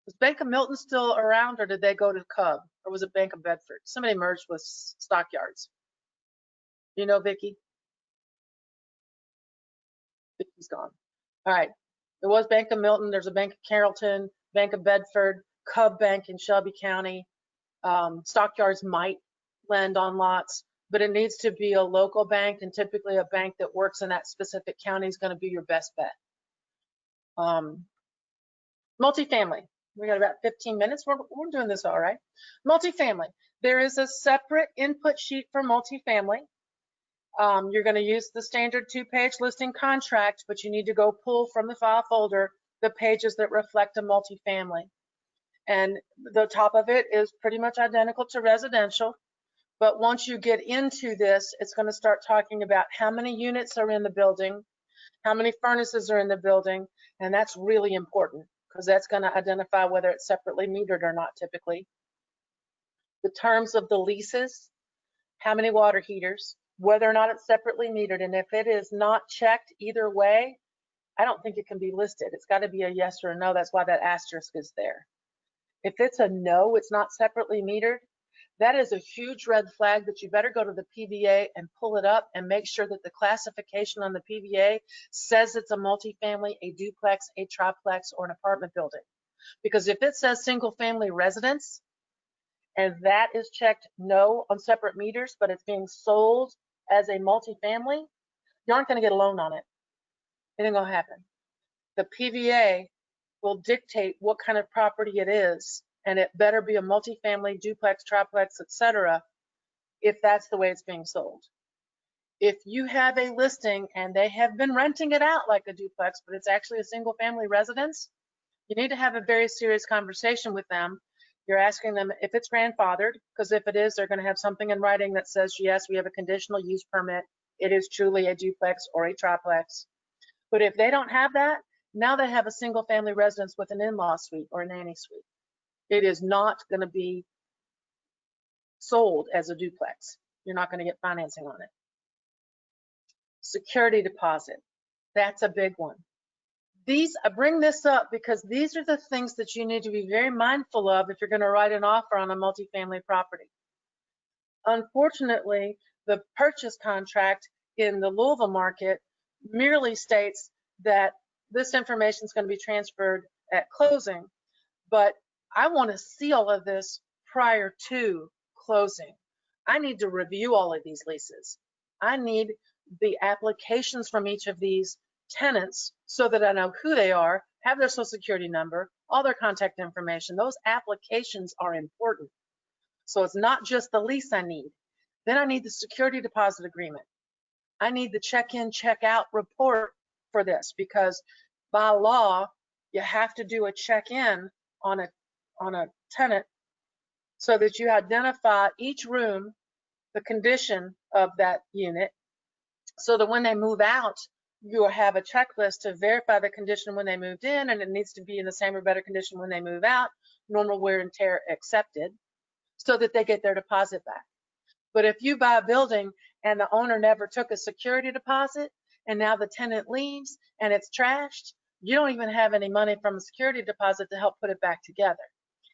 Is Bank of Milton still around, or did they go to Cub, or was it Bank of Bedford? Somebody merged with Stockyards. You know, Vicki? Vicki's gone. All right. There was Bank of Milton. There's a Bank of Carrollton, Bank of Bedford, Cub Bank in Shelby County. Stockyards might lend on lots, but it needs to be a local bank, and typically a bank that works in that specific county is going to be your best bet. Multifamily. We got about 15 minutes. We're doing this all right. Multifamily. There is a separate input sheet for multifamily. You're going to use the standard 2-page listing contract, but you need to go pull from the file folder the pages that reflect a multifamily. And the top of it is pretty much identical to residential. But once you get into this, it's going to start talking about how many units are in the building, how many furnaces are in the building, and that's really important because that's going to identify whether it's separately metered or not typically. The terms of the leases, how many water heaters, whether or not it's separately metered, and if it is not checked either way, I don't think it can be listed. It's got to be a yes or a no. That's why that asterisk is there. If it's a no, it's not separately metered, that is a huge red flag that you better go to the PVA and pull it up and make sure that the classification on the PVA says it's a multifamily, a duplex, a triplex, or an apartment building. Because if it says single family residence and that is checked no on separate meters, but it's being sold as a multifamily, you aren't going to get a loan on it. It ain't going to happen. The PVA will dictate what kind of property it is, and it better be a multifamily, duplex, triplex, etc., if that's the way it's being sold. If you have a listing and they have been renting it out like a duplex, but it's actually a single family residence, you need to have a very serious conversation with them. You're asking them if it's grandfathered, because if it is, they're going to have something in writing that says, yes, we have a conditional use permit. It is truly a duplex or a triplex. But if they don't have that, now they have a single family residence with an in-law suite or a nanny suite. It is not going to be sold as a duplex. You're not going to get financing on it. Security deposit. That's a big one. I bring this up because these are the things that you need to be very mindful of if you're going to write an offer on a multifamily property. Unfortunately, the purchase contract in the Louisville market merely states that this information is going to be transferred at closing, but I want to see all of this prior to closing. I need to review all of these leases. I need the applications from each of these tenants so that I know who they are, have their social security number, all their contact information. Those applications are important. So it's not just the lease I need. Then I need the security deposit agreement. I need the check-in, check-out report for this because by law, you have to do a check-in on a tenant so that you identify each room, the condition of that unit, so that when they move out, you have a checklist to verify the condition when they moved in, and it needs to be in the same or better condition when they move out, normal wear and tear accepted, so that they get their deposit back. But if you buy a building and the owner never took a security deposit, and now the tenant leaves and it's trashed, you don't even have any money from a security deposit to help put it back together.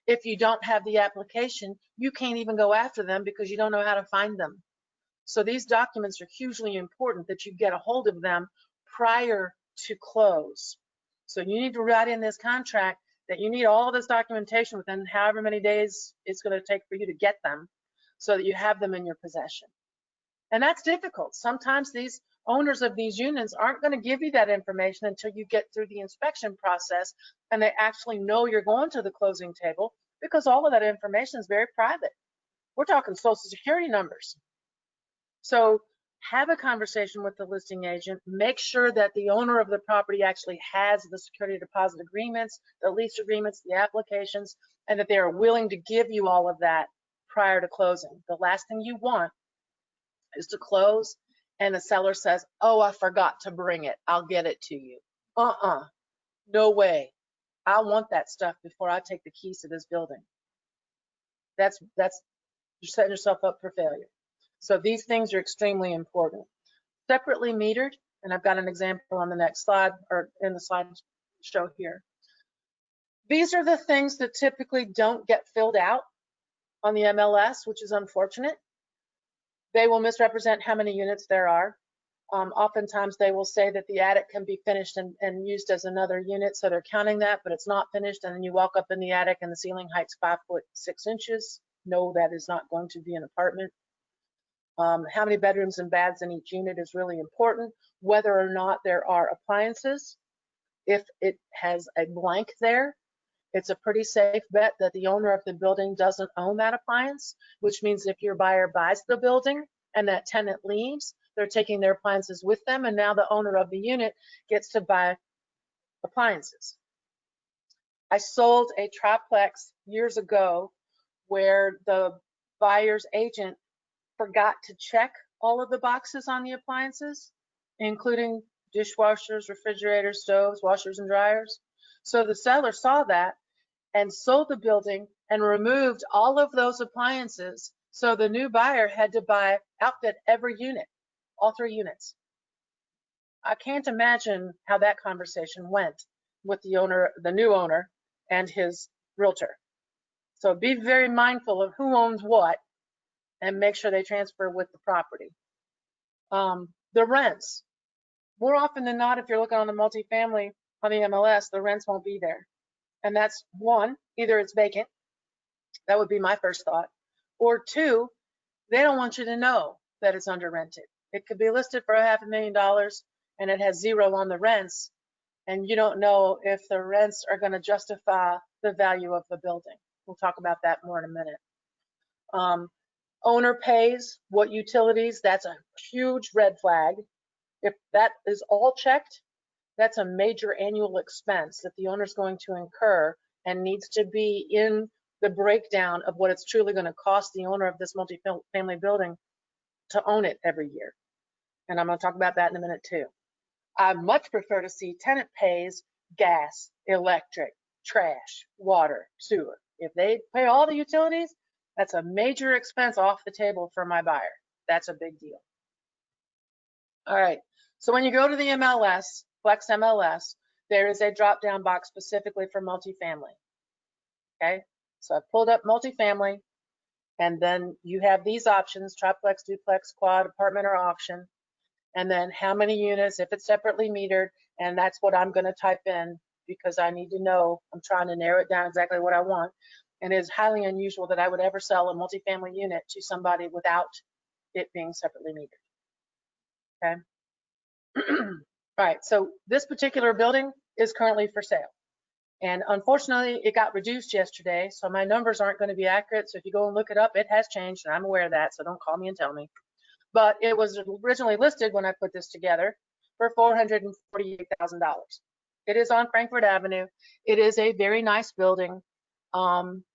If you don't have the application, you can't even go after them because you don't know how to find them. So these documents are hugely important that you get a hold of them prior to close. So you need to write in this contract that you need all of this documentation within however many days it's going to take for you to get them so that you have them in your possession. And that's difficult. Sometimes these owners of these units aren't going to give you that information until you get through the inspection process and they actually know you're going to the closing table because all of that information is very private. We're talking social security numbers. So have a conversation with the listing agent. Make sure that the owner of the property actually has the security deposit agreements, the lease agreements, the applications, and that they are willing to give you all of that prior to closing. The last thing you want is to close and the seller says, oh, I forgot to bring it. I'll get it to you. No way. I want that stuff before I take the keys to this building. That's you're setting yourself up for failure. So these things are extremely important. Separately metered, and I've got an example on the next slide or in the slide show here. These are the things that typically don't get filled out on the MLS, which is unfortunate. They will misrepresent how many units there are. Oftentimes they will say that the attic can be finished and used as another unit, so they're counting that, but it's not finished, and then you walk up in the attic and the ceiling height's 5'6". No, that is not going to be an apartment. How many bedrooms and baths in each unit is really important. Whether or not there are appliances. If it has a blank there, It's a pretty safe bet that the owner of the building doesn't own that appliance, which means if your buyer buys the building and that tenant leaves, they're taking their appliances with them, and now the owner of the unit gets to buy appliances. I sold a triplex years ago where the buyer's agent forgot to check all of the boxes on the appliances, including dishwashers, refrigerators, stoves, washers, and dryers. So the seller saw that and sold the building and removed all of those appliances. So the new buyer had to outfit every unit, all 3 units. I can't imagine how that conversation went with the new owner and his realtor. So be very mindful of who owns what and make sure they transfer with the property. The rents, more often than not, if you're looking on the multifamily on the MLS, the rents won't be there. And that's one, either it's vacant, that would be my first thought, or 2, they don't want you to know that it's under rented. It could be listed for $500,000 and it has 0 on the rents, and you don't know if the rents are going to justify the value of the building. We'll talk about that more in a minute. Owner pays what utilities, that's a huge red flag. If that is all checked, that's a major annual expense that the owner's going to incur and needs to be in the breakdown of what it's truly going to cost the owner of this multifamily building to own it every year. And I'm going to talk about that in a minute too. I much prefer to see tenant pays gas, electric, trash, water, sewer. If they pay all the utilities, that's a major expense off the table for my buyer. That's a big deal. All right, so when you go to the MLS, Flex MLS, there is a drop-down box specifically for multifamily. Okay, so I pulled up multifamily, and then you have these options: triplex, duplex, quad, apartment, or auction. And then how many units, if it's separately metered, and that's what I'm going to type in because I need to know. I'm trying to narrow it down exactly what I want. And it is highly unusual that I would ever sell a multifamily unit to somebody without it being separately metered. Okay. All right, so this particular building is currently for sale. And unfortunately, it got reduced yesterday, so my numbers aren't going to be accurate. So if you go and look it up, it has changed, and I'm aware of that, so don't call me and tell me. But it was originally listed when I put this together for $448,000. It is on Frankfurt Avenue. It is a very nice building.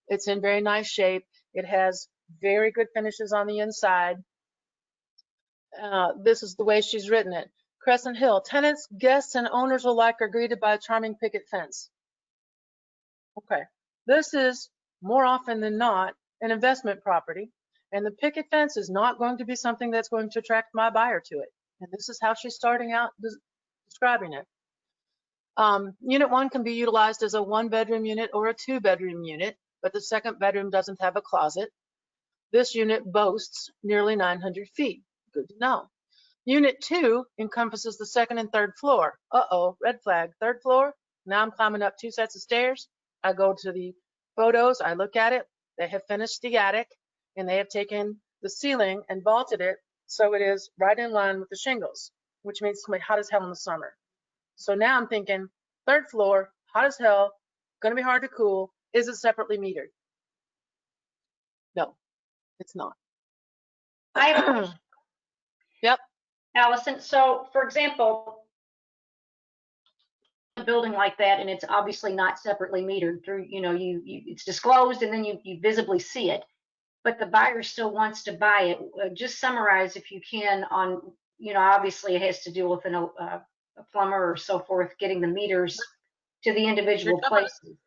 It's in very nice shape. It has very good finishes on the inside. This is the way she's written it. Crescent Hill, tenants, guests, and owners alike are greeted by a charming picket fence. Okay, this is more often than not an investment property, and the picket fence is not going to be something that's going to attract my buyer to it. And this is how she's starting out describing it. Unit 1 can be utilized as a 1-bedroom unit or a 2-bedroom unit, but the 2nd bedroom doesn't have a closet. This unit boasts nearly 900 feet. Good to know. Unit 2 encompasses the 2nd and 3rd floor. Uh-oh, red flag. 3rd floor. Now I'm climbing up 2 sets of stairs. I go to the photos, I look at it. They have finished the attic, and they have taken the ceiling and vaulted it so it is right in line with the shingles, which means it's going to be hot as hell in the summer. So now I'm thinking, 3rd floor, hot as hell, going to be hard to cool. Is it separately metered? No, it's not. I have a question. Yep. Allison, so for example, a building like that, and it's obviously not separately metered through, it's disclosed and then you visibly see it, but the buyer still wants to buy it. Just summarize if you can on, obviously it has to do with a plumber or so forth, getting the meters to the individual places.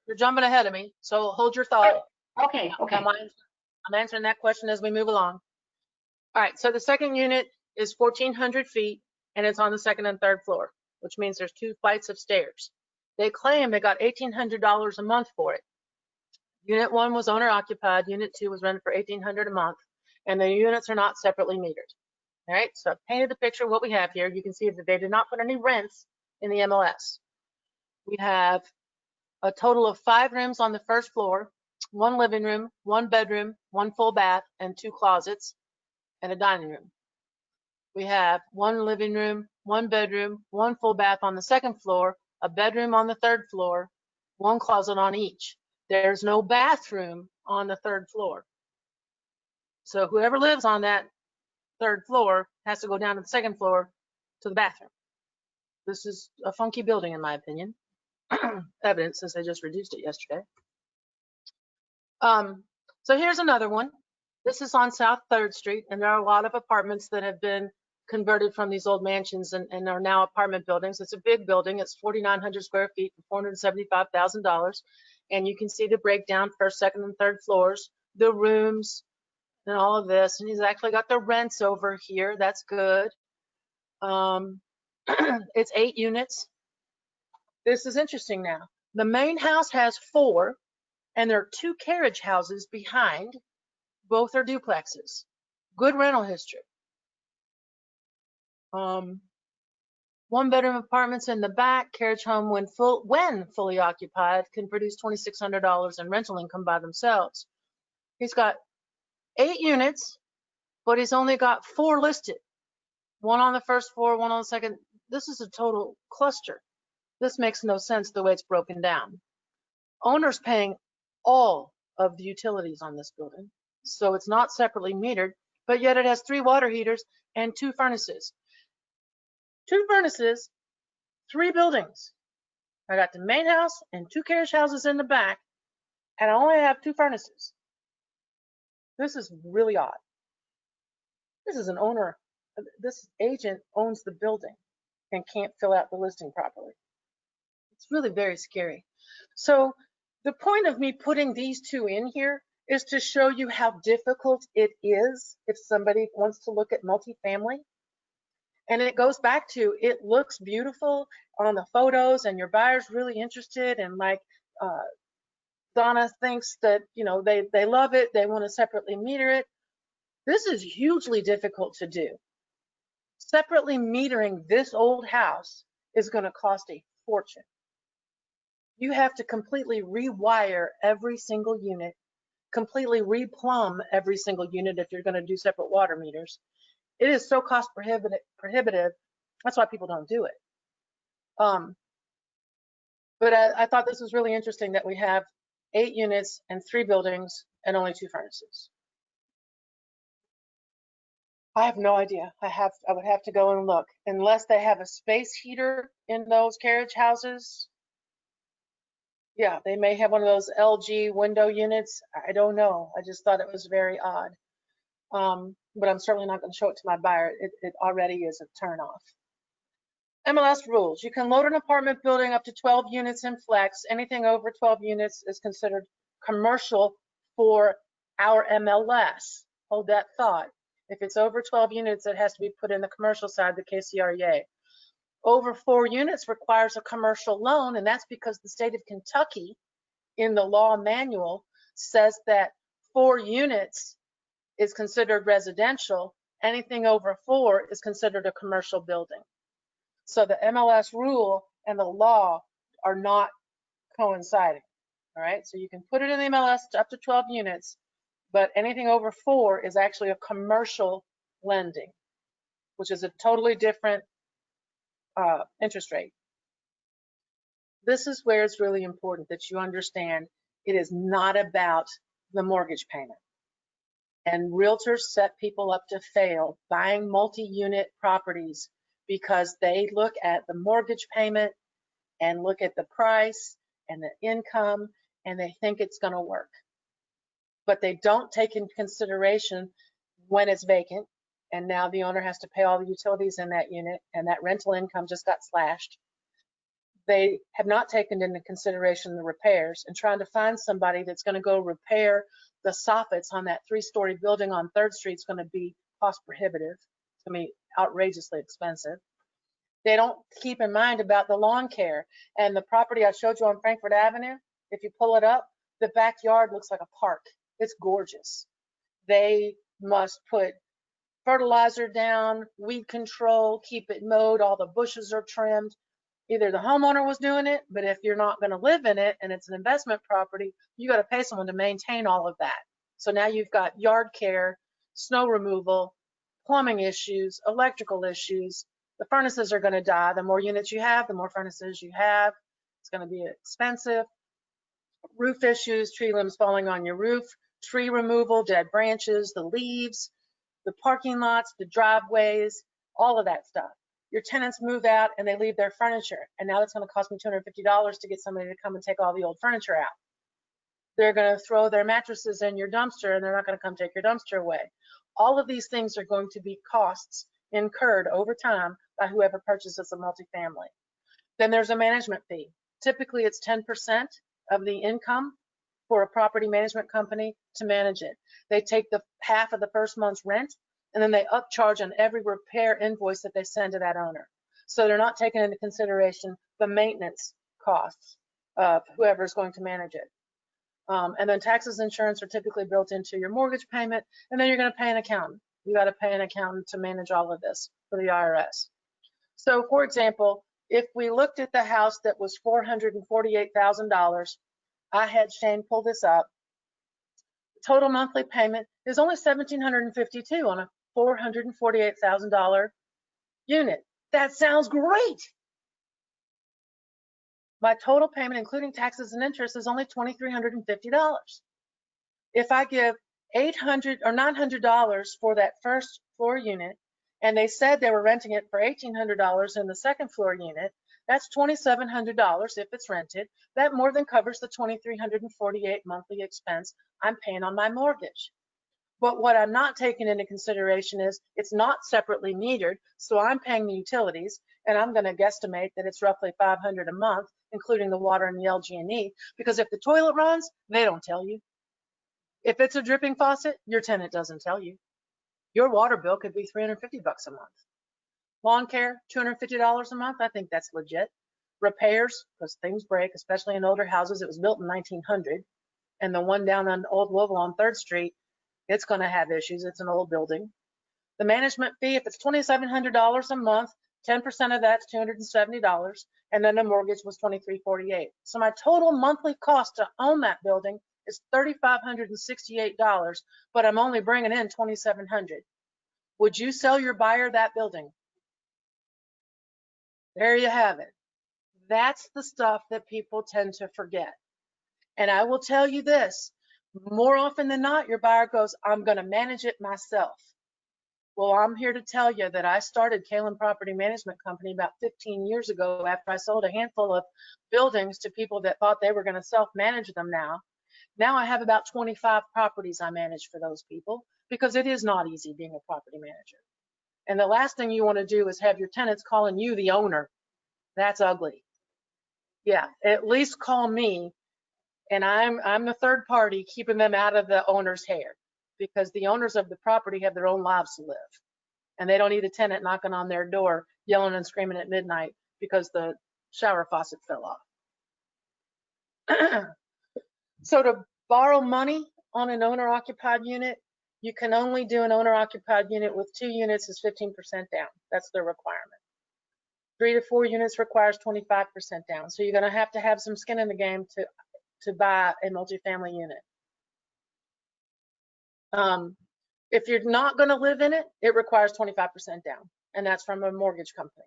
You're jumping ahead of me, so hold your thought. Okay. I'm answering that question as we move along. All right, so the 2nd unit is 1,400 feet, and it's on the 2nd and 3rd floor, which means there's 2 flights of stairs. They claim they got $1,800 a month for it. Unit 1 was owner occupied. Unit 2 was rented for $1,800 a month, and the units are not separately metered. All right, so I've painted the picture of what we have here. You can see that they did not put any rents in the MLS. We have a total of 5 rooms on the 1st floor, 1 living room, 1 bedroom, 1 full bath, and 2 closets, and a dining room. We have 1 living room, 1 bedroom, 1 full bath on the 2nd floor, a bedroom on the 3rd floor, one closet on each. There's no bathroom on the 3rd floor. So whoever lives on that 3rd floor has to go down to the 2nd floor to the bathroom. This is a funky building, in my opinion. Evidence since I just reduced it yesterday. So here's another one. This is on South 3rd Street, and there are a lot of apartments that have been converted from these old mansions and are now apartment buildings. It's a big building. It's 4,900 square feet for $475,000. And you can see the breakdown, 1st, 2nd, and 3rd floors, the rooms, and all of this. And he's actually got the rents over here. That's good. It's 8 units. This is interesting now. The main house has 4, and there are 2 carriage houses behind. Both are duplexes. Good rental history. 1-bedroom apartments in the back. Carriage home, when fully occupied, can produce $2,600 in rental income by themselves. He's got 8 units, but he's only got 4 listed. 1 on the 1st floor, 1 on the 2nd. This is a total cluster. This makes no sense the way it's broken down. Owner's paying all of the utilities on this building, so it's not separately metered, but yet it has 3 water heaters and 2 furnaces. 2 furnaces, 3 buildings. I got the main house and 2 carriage houses in the back, and I only have 2 furnaces. This is really odd. This is an owner. This agent owns the building and can't fill out the listing properly. It's really very scary. So the point of me putting these 2 in here is to show you how difficult it is if somebody wants to look at multifamily. And it goes back to, it looks beautiful on the photos and your buyer's really interested, and like Donna thinks that, you know, they love it, they want to separately meter it. This is hugely difficult to do. Separately metering this old house is going to cost a fortune. You have to completely rewire every single unit, completely replumb every single unit if you're going to do separate water meters. It is so cost prohibitive. That's why people don't do it. But I thought this was really interesting that we have 8 units and 3 buildings and only 2 furnaces. I have no idea. I would have to go and look. Unless they have a space heater in those carriage houses. Yeah, they may have one of those LG window units. I don't know. I just thought it was very odd. But I'm certainly not going to show it to my buyer. It already is a turn off. MLS rules. You can load an apartment building up to 12 units in flex. Anything over 12 units is considered commercial for our MLS. Hold that thought. If it's over 12 units, it has to be put in the commercial side, the KCREA. Over 4 units requires a commercial loan, and that's because the state of Kentucky, in the law manual, says that 4 units is considered residential. Anything over 4 is considered a commercial building. So the MLS rule and the law are not coinciding. All right, so you can put it in the MLS up to 12 units, but anything over 4 is actually a commercial lending, which is a totally different interest rate. This is where it's really important that you understand it is not about the mortgage payment. And realtors set people up to fail buying multi-unit properties because they look at the mortgage payment and look at the price and the income, and they think it's going to work. But they don't take into consideration when it's vacant, and now the owner has to pay all the utilities in that unit, and that rental income just got slashed. They have not taken into consideration the repairs, and trying to find somebody that's going to go repair the soffits on that 3-story building on 3rd Street is going to be cost prohibitive. It's going to be outrageously expensive. They don't keep in mind about the lawn care. And the property I showed you on Frankfurt Avenue, if you pull it up, the backyard looks like a park. It's gorgeous. They must put fertilizer down, weed control, keep it mowed, all the bushes are trimmed. Either the homeowner was doing it, but if you're not going to live in it and it's an investment property, you got to pay someone to maintain all of that. So now you've got yard care, snow removal, plumbing issues, electrical issues. The furnaces are going to die. The more units you have, the more furnaces you have. It's going to be expensive. roof issues, tree limbs falling on your roof, tree removal, dead branches, the leaves, the parking lots, the driveways, all of that stuff. Your tenants move out and they leave their furniture, and now it's going to cost me $250 to get somebody to come and take all the old furniture out. They're going to throw their mattresses in your dumpster, and they're not going to come take your dumpster away. All of these things are going to be costs incurred over time by whoever purchases a multifamily. Then there's a management fee. Typically, it's 10% of the income for a property management company to manage it. They take the half of the first month's rent, and then they upcharge on every repair invoice that they send to that owner. So they're not taking into consideration the maintenance costs of whoever's going to manage it. And then taxes and insurance are typically built into your mortgage payment, and then you're going to pay an accountant. You got to pay an accountant to manage all of this for the IRS. So, for example, if we looked at the house that was $448,000, I had Shane pull this up. Total monthly payment is only $1,752 on a $448,000 unit. That sounds great. My total payment, including taxes and interest, is only $2,350. If I give $800 or $900 for that first floor unit, and they said they were renting it for $1,800 in the second floor unit, that's $2,700 if it's rented. That more than covers the $2,348 monthly expense I'm paying on my mortgage. But what I'm not taking into consideration is it's not separately metered, so I'm paying the utilities, and I'm going to guesstimate that it's roughly $500 a month, including the water and the LG&E, because if the toilet runs, they don't tell you. If it's a dripping faucet, your tenant doesn't tell you. Your water bill could be $350 a month. Lawn care, $250 a month. I think that's legit. Repairs, because things break, especially in older houses. It was built in 1900, and the one down on Old Louisville on 3rd Street, it's going to have issues. It's an old building. The management fee, if it's $2,700 a month, 10% of that's $270, and then the mortgage was $2,348. So my total monthly cost to own that building is $3,568, but I'm only bringing in $2,700. Would you sell your buyer that building? There you have it. That's the stuff that people tend to forget. And I will tell you this, more often than not, your buyer goes, I'm going to manage it myself. Well, I'm here to tell you that I started Kalen Property Management Company about 15 years ago after I sold a handful of buildings to people that thought they were going to self-manage them now. Now I have about 25 properties I manage for those people because it is not easy being a property manager. And the last thing you want to do is have your tenants calling you the owner. That's ugly. Yeah, at least call me, and I'm the third party keeping them out of the owner's hair, because the owners of the property have their own lives to live, and they don't need a tenant knocking on their door yelling and screaming at midnight because the shower faucet fell off. So to borrow money on an owner-occupied unit, you can only do an owner-occupied unit with 2 units is 15% down. That's the requirement. 3 to 4 units requires 25% down. So you're going to have some skin in the game to buy a multifamily unit. If you're not going to live in it, it requires 25% down, and that's from a mortgage company.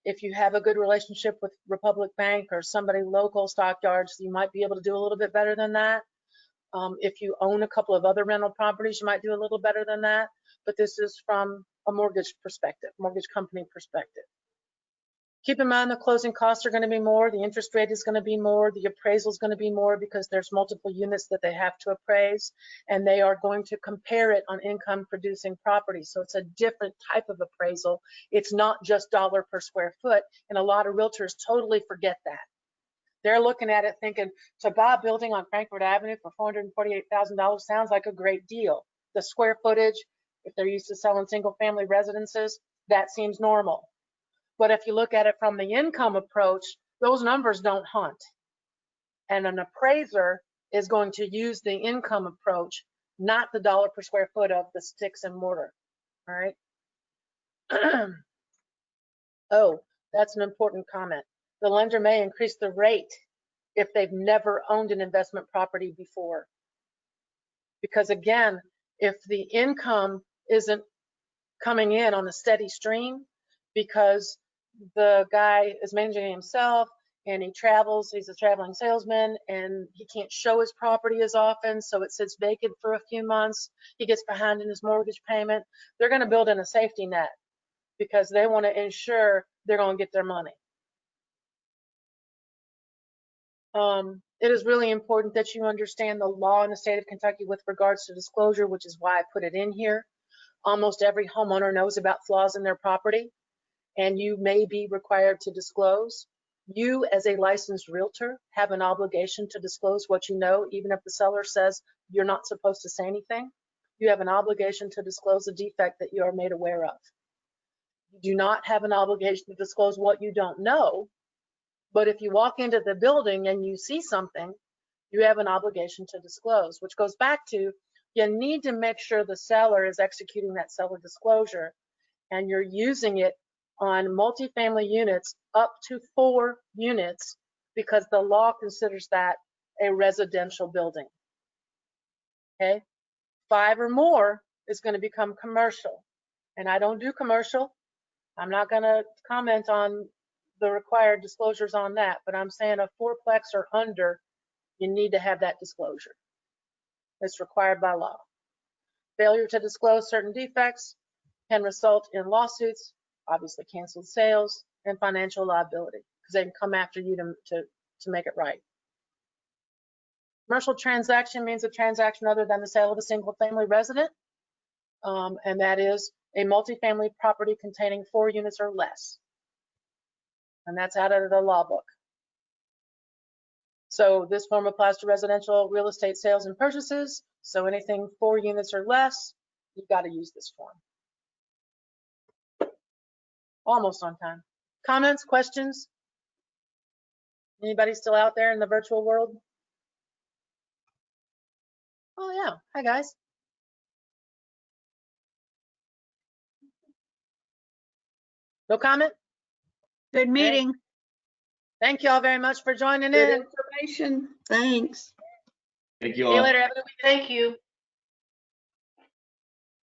If you have a good relationship with Republic Bank or somebody local, Stockyards, you might be able to do a little bit better than that. If you own a couple of other rental properties, you might do a little better than that. But this is from a mortgage perspective, mortgage company perspective. Keep in mind the closing costs are going to be more, the interest rate is going to be more, the appraisal is going to be more because there's multiple units that they have to appraise, and they are going to compare it on income producing properties. So it's a different type of appraisal. It's not just dollar per square foot, and a lot of realtors totally forget that. They're looking at it thinking, to buy a building on Frankfurt Avenue for $448,000 sounds like a great deal. The square footage, if they're used to selling single family residences, that seems normal. But if you look at it from the income approach, those numbers don't hunt. And an appraiser is going to use the income approach, not the dollar per square foot of the sticks and mortar. All right. Oh, that's an important comment. The lender may increase the rate if they've never owned an investment property before. Because again, if the income isn't coming in on a steady stream because the guy is managing himself, and he travels, he's a traveling salesman, and he can't show his property as often, so it sits vacant for a few months. He gets behind in his mortgage payment. They're going to build in a safety net because they want to ensure they're going to get their money. It is really important that you understand the law in the state of Kentucky with regards to disclosure, which is why I put it in here. Almost every homeowner knows about flaws in their property, and you may be required to disclose. You, as a licensed realtor, have an obligation to disclose what you know, even if the seller says you're not supposed to say anything. You have an obligation to disclose a defect that you are made aware of. You do not have an obligation to disclose what you don't know, but if you walk into the building and you see something, you have an obligation to disclose, which goes back to you need to make sure the seller is executing that seller disclosure and you're using it on multifamily units up to 4 units because the law considers that a residential building. Okay, 5 or more is going to become commercial, and I don't do commercial. I'm not going to comment on the required disclosures on that, but I'm saying a 4-plex or under, you need to have that disclosure. It's required by law. Failure to disclose certain defects can result in lawsuits, obviously canceled sales, and financial liability because they can come after you to make it right. Commercial transaction means a transaction other than the sale of a single family resident, and that is a multifamily property containing 4 units or less. And that's out of the law book. So this form applies to residential real estate sales and purchases. So anything 4 units or less, you've got to use this form. Almost on time. Comments, questions? Anybody still out there in the virtual world? Oh yeah, hi guys. No comment? Good meeting. Thank you all very much for joining Good in. information. Thanks. Thank you See you all. later. Have a good weekend. Thank you.